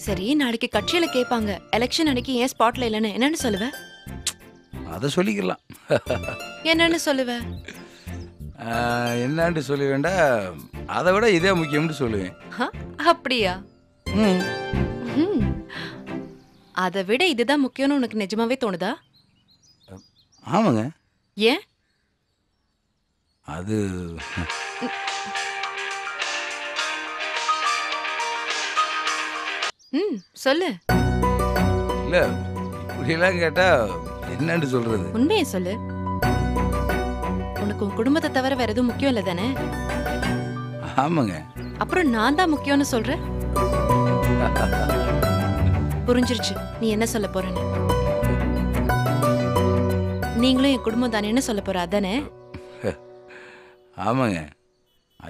சரி, நாளைக்கு கட்சியில கேட்பாங்க, எலெக்ஷன் அன்னைக்கு ஏன் ஸ்பாட்ல இல்லன்னு என்னன்னு சொல்லுவ? அதை சொல்லிக்கலாம். என்னன்னு சொல்லுவ? என்னான்னு சொல்ல வேண்டாம், அதை விட இதே முக்கியம்னு சொல்லுவேன். அப்படியா? ம். அதை விட இதுதான் முக்கியம்னு உனக்கு நிஜமாவே தோணுதா? ஆமாங்க. ஏன்? அது சொல்லு. இல்லை, இப்படியெல்லாம் கேட்டால் என்னன்னு சொல்றது? உண்மையை சொல்லு. உனக்கு உன் குடும்பத்தை தவிர வேற எதுவும் முக்கியம் இல்லை தானே? ஆமாங்க. அப்புறம் நான் தான் முக்கியம்னு சொல்ற. புரிஞ்சிருச்சு நீ என்ன சொல்ல போறன்னு. நீங்களும் என் குடும்பம் தானேன்னு சொல்ல போற, அதானே? ஆமாங்க.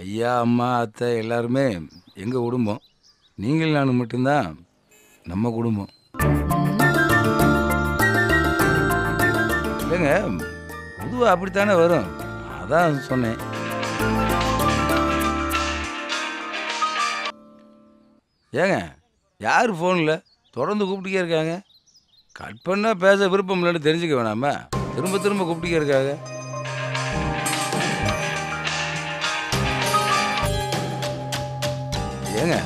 ஐயா, அம்மா, அத்தை எல்லாருமே எங்கள் குடும்பம். நீங்கள் நான் மட்டும்தான் நம்ம குடும்பம். இல்லைங்க, பொதுவாக அப்படித்தானே வரும், அதான் சொன்னேன். ஏங்க, யார் ஃபோனில் தொடர்ந்து கூப்பிட்டுக்கே இருக்காங்க? கட் பண்ணால் பேச விருப்பம் இல்லைன்னு தெரிஞ்சுக்க வேணாமா? திரும்ப திரும்ப கூப்பிட்டுக்கே இருக்காங்க. ஏங்க,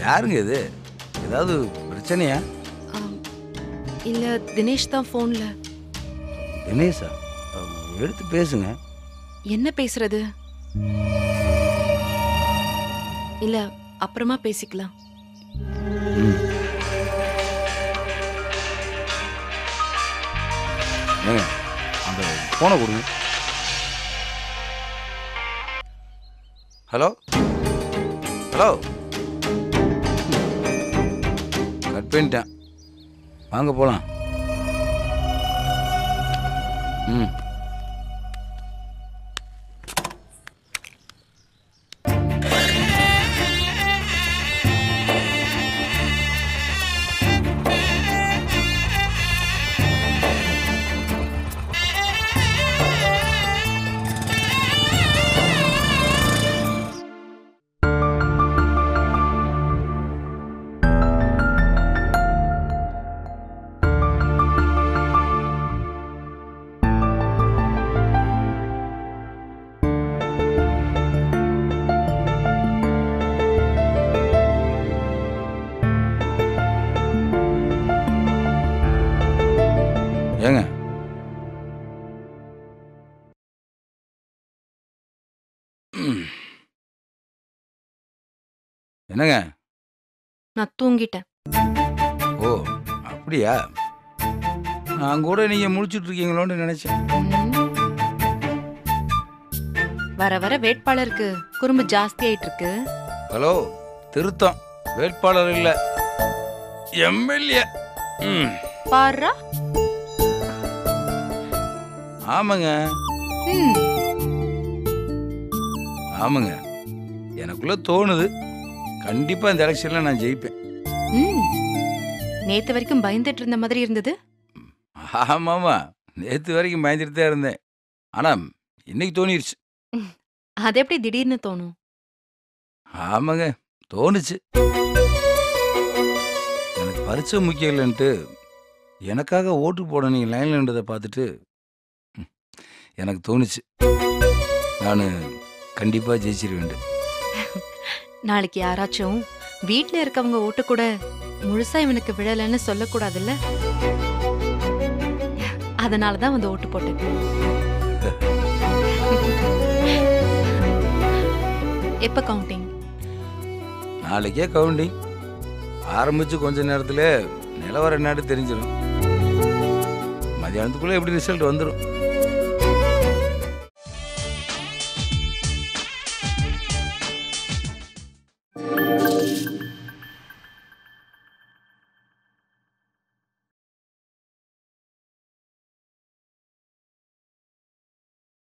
யாருங்க இது? ஏதாவது பிரச்சனையா? இல்ல, தினேஷ் தான் போன்ல. தினேஷா? எடுத்து பேசுங்க. என்ன பேசுறது? இல்ல, அப்புறமா பேசிக்கலாம். ஏங்க, அந்த போனை கொடுங்க. ஹலோ ஹலோ, கட் பண்ணிட்டேன். வாங்க போலாம். ம். ஏங்க, என்னங்க? நான் தூங்கிட்டேன். ஓ, அப்படியா? நான் கூட நீங்க முழிச்சிட்டு இருக்கீங்களோன்னு நினைச்சேன். வர வர வேட்பாளருக்கு குறும்பு ஜாஸ்தி ஆயிட்டு இருக்கு. ஹலோ, திருத்தம். வேட்பாளர் இல்ல, எம்எல்ஏ. பாரா. ஆமாங்க. ஆமாங்க, எனக்குள்ள தோணுது, கண்டிப்பா இந்த எலெக்ஷன்ல நான் ஜெயிப்பேன். நேத்து வரைக்கும் பயந்துட்டு இருந்த மாதிரி இருந்தது. ஆமாமா, நேத்து வரைக்கும் பயந்துட்டு தான் இருந்தேன். ஆனா இன்னைக்கு தோணிருச்சு. அது எப்படி திடீர்னு தோணும்? ஆமாங்க, தோணுச்சு. எனக்கு பரிச்சை முக்கியம் இல்லைன்ட்டு எனக்காக ஓட்டு போட நீங்க லைன்ல இருந்ததை பார்த்துட்டு எனக்கு தோணுச்சு, நான் கண்டிப்பா ஜெயிச்சிருவேன். நாளைக்கு யாராச்சும் வீட்ல இருக்கவங்க ஓட்டு கூட முழுசா இவனுக்கு விழலன்னு சொல்லக்கூடாதுல்ல. அதனாலதான் வந்து ஓட்டு போட்டேன். எப்ப கவுண்டிங்? நாளைக்கே கவுண்டிங் ஆரம்பிச்சு கொஞ்ச நேரத்துல நிலவரம் என்னன்னு தெரிஞ்சிடும். மதியானத்துக்குள்ள எப்படி ரிசல்ட் வந்துடும்.